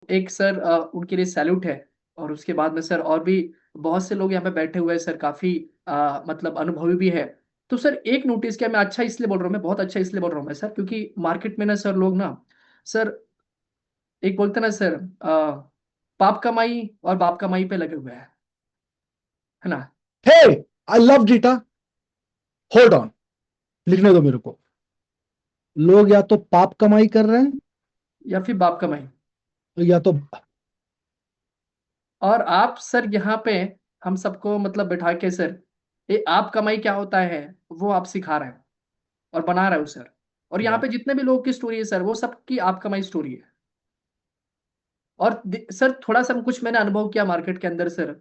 एक सर उनके लिए सैल्यूट है। और उसके बाद में सर और भी बहुत से लोग यहाँ पे बैठे हुए हैं सर, काफी मतलब अनुभवी भी है। तो सर एक नोटिस किया, मैं अच्छा इसलिए बोल रहा हूँ, मैं बहुत अच्छा इसलिए बोल रहा हूँ मैं सर, क्योंकि मार्केट में ना सर लोग ना सर, एक बोलते ना सर, पाप कमाई और बाप कमाई पे लगे हुए हैं, है ना। हे, आई लव जीटा। होल्ड ऑन, लिखने दो मेरे को। लोग या तो पाप कमाई कर रहे हैं, या फिर बाप कमाई। या तो और आप सर यहाँ पे हम सबको मतलब बैठा के सर, ये आप कमाई क्या होता है वो आप सिखा रहे हैं और बना रहे हो सर। और यहाँ वाह। पे जितने भी लोगों की स्टोरी है सर, वो सबकी आप कमाई स्टोरी है। और सर थोड़ा सा कुछ मैंने अनुभव किया मार्केट के अंदर सर।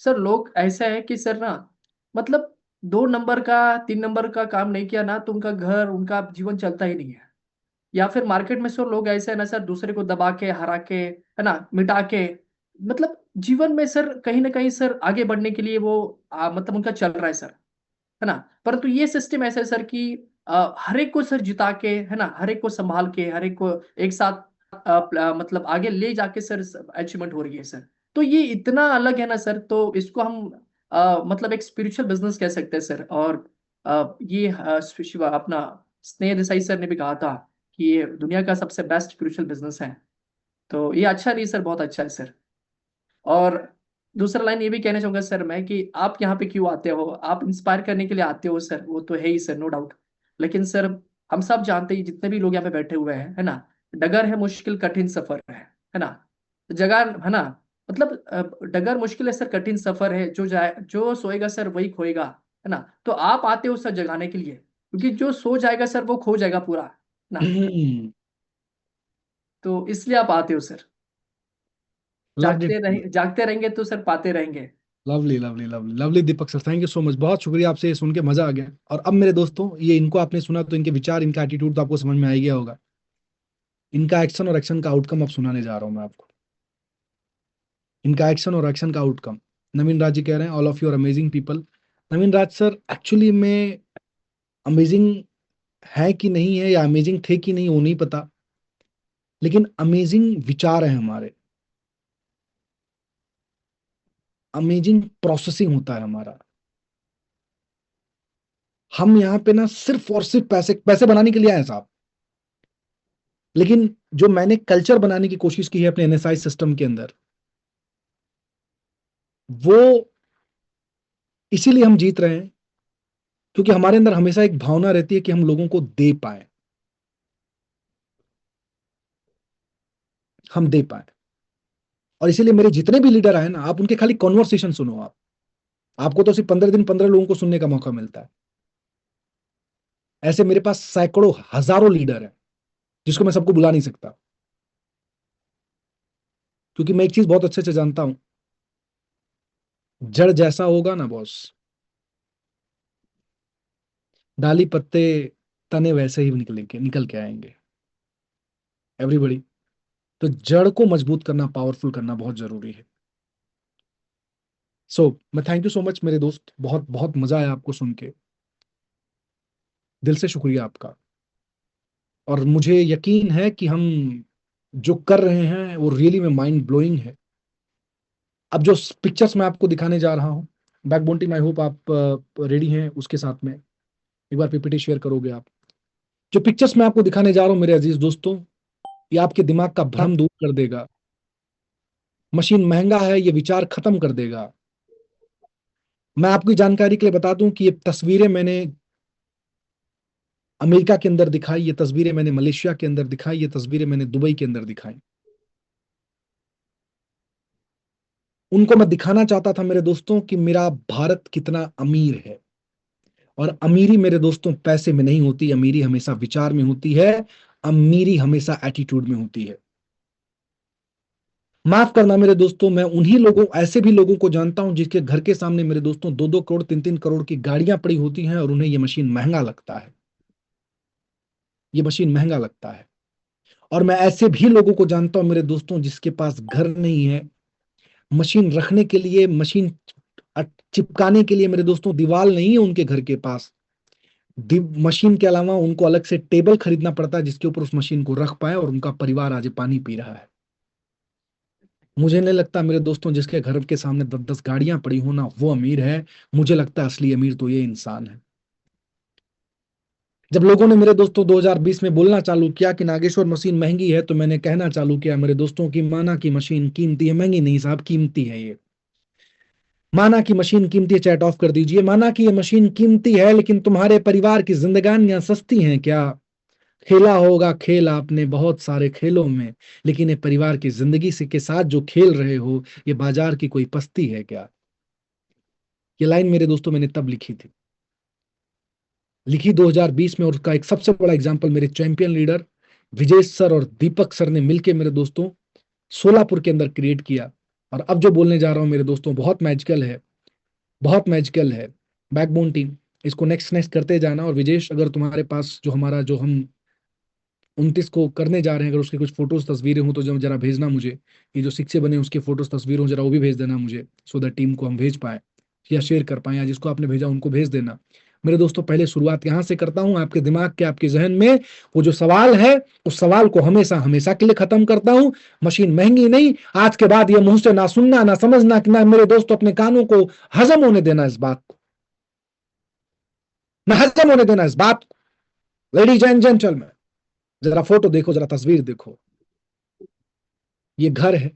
सर लोग ऐसा है कि सर ना, मतलब 2 नंबर का 3 नंबर का काम नहीं किया ना, तो उनका घर उनका जीवन चलता ही नहीं है। या फिर मार्केट में सर लोग ऐसे है ना सर, दूसरे को दबा के हरा के, है ना, मिटा के, मतलब जीवन में सर कहीं ना कहीं सर आगे बढ़ने के लिए वो मतलब उनका चल रहा है सर, है ना। परंतु ये सिस्टम ऐसा है सर कि हर एक को सर जिता के, है ना, हर एक को संभाल के, हर एक को एक साथ मतलब आगे ले जाके सर अचीवमेंट हो रही है सर। तो ये इतना अलग है ना सर, तो इसको हम मतलब एक स्पिरिचुअल बिजनेस कह सकते हैं सर। और ये अपना स्नेह देसाई सर ने भी कहा था कि ये दुनिया का सबसे बेस्ट स्पिरिचुअल बिजनेस है। तो ये अच्छा नहीं सर, बहुत अच्छा है सर। और दूसरा लाइन ये भी कहना चाहूंगा सर मैं कि आप यहाँ पे क्यों आते हो, आप इंस्पायर करने के लिए आते हो सर, वो तो है ही सर, नो डाउट। लेकिन सर हम सब जानते हैं, जितने भी लोग यहाँ पे बैठे हुए हैं, है ना, डगर है मुश्किल कठिन सफर है ना, जगह है ना, मतलब डगर मुश्किल है सर, कठिन सफर है, जो जाए जो सोएगा सर वही खोएगा, है ना। तो आप आते हो सर जगाने के लिए, क्योंकि जो सो जाएगा सर वो खो जाएगा पूरा, है ना। तो इसलिए आप आते हो सर। Loved it. जागते रहेंगे तो सर पाते रहेंगे। Lovely lovely lovely lovely Deepak sir, thank you so much. बहुत शुक्रिया, आपसे ये सुन के मजा आ गया। और अब मेरे दोस्तों, ये इनको आपने सुना तो इनके विचार, इनका एटीट्यूड तो आपको समझ में आ ही गया होगा। इनका एक्शन और एक्शन का आउटकम अब सुनाने जा रहा हूं मैं आपको। इनका एक्शन और एक्शन का आउटकम। नवीन राज जी कह रहे हैं, all of you are amazing people. Naveen Raj sir, actually में अमेजिंग है कि नहीं है, या अमेजिंग थे कि नहीं, वो नहीं पता। लेकिन अमेजिंग विचार है हमारे। अमेजिंग प्रोसेसिंग होता है हमारा। हम यहाँ पे ना सिर्फ और सिर्फ पैसे पैसे बनाने के लिए आए हैं साहब। लेकिन जो मैंने कल्चर बनाने की कोशिश की है अपने एनएसआई सिस्टम के अंदर, वो इसीलिए हम जीत रहे हैं, क्योंकि हमारे अंदर हमेशा एक भावना रहती है कि हम लोगों को दे पाए। हम दे पाए। और इसीलिए मेरे जितने भी लीडर आए ना, आप उनके खाली कॉन्वर्सेशन सुनो। आपको तो सिर्फ 15 दिन 15 लोगों को सुनने का मौका मिलता है। ऐसे मेरे पास सैकड़ों हजारों लीडर हैं, जिसको मैं सबको बुला नहीं सकता। क्योंकि मैं एक चीज बहुत अच्छे से जानता हूं, जड़ जैसा होगा ना बॉस, डाली पत्ते तने वैसे ही निकल के आएंगे। एवरीबॉडी। तो जड़ को मजबूत करना, पावरफुल करना बहुत जरूरी है। मैं थैंक यू सो मच मेरे दोस्त, बहुत बहुत मजा आया आपको सुन के। दिल से शुक्रिया आपका। और मुझे यकीन है कि हम जो कर रहे हैं वो रियली में माइंड ब्लोइंग है। अब जो पिक्चर्स मैं आपको दिखाने जा रहा हूँ, बैकबोन टीम, आई होप आप रेडी हैं उसके साथ में। एक बार पीपीटी शेयर करोगे आप? जो पिक्चर्स मैं आपको दिखाने जा रहा हूँ मेरे अजीज दोस्तों, ये आपके दिमाग का भ्रम दूर कर देगा। मशीन महंगा है, ये विचार खत्म कर देगा। मैं आपकी जानकारी के लिए बता दूं कि ये तस्वीरें मैंने अमेरिका के अंदर दिखाई, ये तस्वीरें मैंने मलेशिया के अंदर दिखाई, ये तस्वीरें मैंने दुबई के अंदर दिखाई। उनको मैं दिखाना चाहता था मेरे दोस्तों कि मेरा भारत कितना अमीर है। और अमीरी मेरे दोस्तों पैसे में नहीं होती, अमीरी हमेशा विचार में होती है। अमीरी हमेशा एटीट्यूड में होती है। माफ करना मेरे दोस्तों, मैं उन्हीं लोगों, ऐसे भी लोगों को जानता हूं जिसके घर के सामने मेरे दोस्तों 2-2 करोड़ 3-3 करोड़ की गाड़ियां पड़ी होती हैं, और उन्हें यह मशीन महंगा लगता है। ये मशीन महंगा लगता है। और मैं ऐसे भी लोगों को जानता हूं मेरे दोस्तों जिसके पास घर नहीं है, मशीन रखने के लिए, मशीन चिपकाने के लिए मेरे दोस्तों दीवार नहीं है उनके घर के पास। मशीन के अलावा उनको अलग से टेबल खरीदना पड़ता है जिसके ऊपर उस मशीन को रख पाए, और उनका परिवार आज पानी पी रहा है। मुझे नहीं लगता मेरे दोस्तों जिसके घर के सामने 10-10 गाड़ियां पड़ी हो ना वो अमीर है। मुझे लगता है असली अमीर तो ये इंसान है। जब लोगों ने मेरे दोस्तों 2020 में बोलना चालू किया कि नागेश्वर मशीन महंगी है, तो मैंने कहना चालू किया मेरे दोस्तों की माना की मशीन कीमती है, महंगी नहीं साहब, कीमती है ये। माना की मशीन कीमती है, चैट ऑफ कर दीजिए। माना की ये मशीन कीमती है, लेकिन तुम्हारे परिवार की जिंदगानियां सस्ती हैं क्या? खेला होगा खेल आपने बहुत सारे खेलों में, लेकिन ये परिवार की जिंदगी से के साथ जो खेल रहे हो, ये बाजार की कोई पस्ती है क्या? ये लाइन मेरे दोस्तों मैंने तब लिखी थी, लिखी 2020 में। और उसका एक सबसे बड़ा एग्जांपल मेरे चैंपियन लीडर विजेश सर और दीपक सर ने मिलकर मेरे दोस्तों सोलापुर के अंदर क्रिएट किया। और अब जो बोलने जा रहा हूं मेरे दोस्तों, बहुत मैजिकल है, बहुत मैजिकल है। बैकबोन टीम, इसको नेक्स्ट नेक्स्ट करते जाना। और विजेश, अगर तुम्हारे पास जो हमारा जो हम 29 को करने जा रहे हैं, अगर उसके कुछ फोटोज तस्वीरें हो तो जो जरा भेजना मुझे। ये जो सिक्से बने उसके फोटोज तस्वीर हो, जरा वो भी भेज देना मुझे, सो दैट टीम को हम भेज पाए या शेयर कर पाए, या जिसको आपने भेजा उनको भेज देना। मेरे दोस्तों, पहले शुरुआत यहां से करता हूं, आपके दिमाग के, आपके जहन में वो जो सवाल है, उस सवाल को हमेशा हमेशा के लिए खत्म करता हूं। मशीन महंगी नहीं, आज के बाद ये मुंह से ना सुनना ना समझना कि ना मेरे दोस्तों अपने कानों को हजम होने देना इस बात को, ना हजम होने देना इस बात को। लेडीज एंड जेंटलमैन, जरा फोटो देखो, जरा तस्वीर देखो। ये घर है,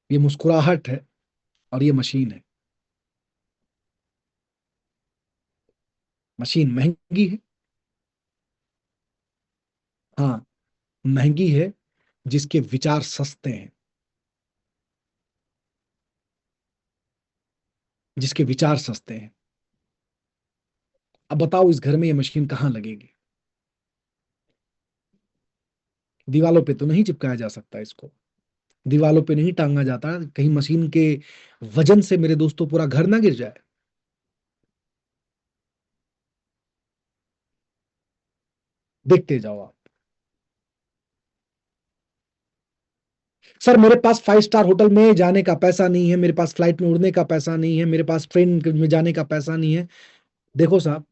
ये मुस्कुराहट है, और ये मशीन है। मशीन महंगी है, हाँ, महंगी है जिसके विचार सस्ते हैं, जिसके विचार सस्ते हैं। अब बताओ इस घर में ये मशीन कहाँ लगेगी? दीवालों पे तो नहीं चिपकाया जा सकता इसको, दीवालों पे नहीं टांगा जाता, कहीं मशीन के वजन से मेरे दोस्तों पूरा घर ना गिर जाए। देखते जाओ आप। सर मेरे पास 5 स्टार होटल में जाने का पैसा नहीं है, मेरे पास फ्लाइट में उड़ने का पैसा नहीं है, मेरे पास ट्रेन में जाने का पैसा नहीं है। देखो साहब,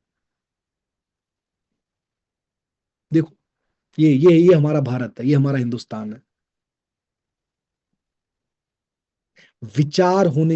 देखो, ये हमारा भारत है, ये हमारा हिंदुस्तान है। विचार होने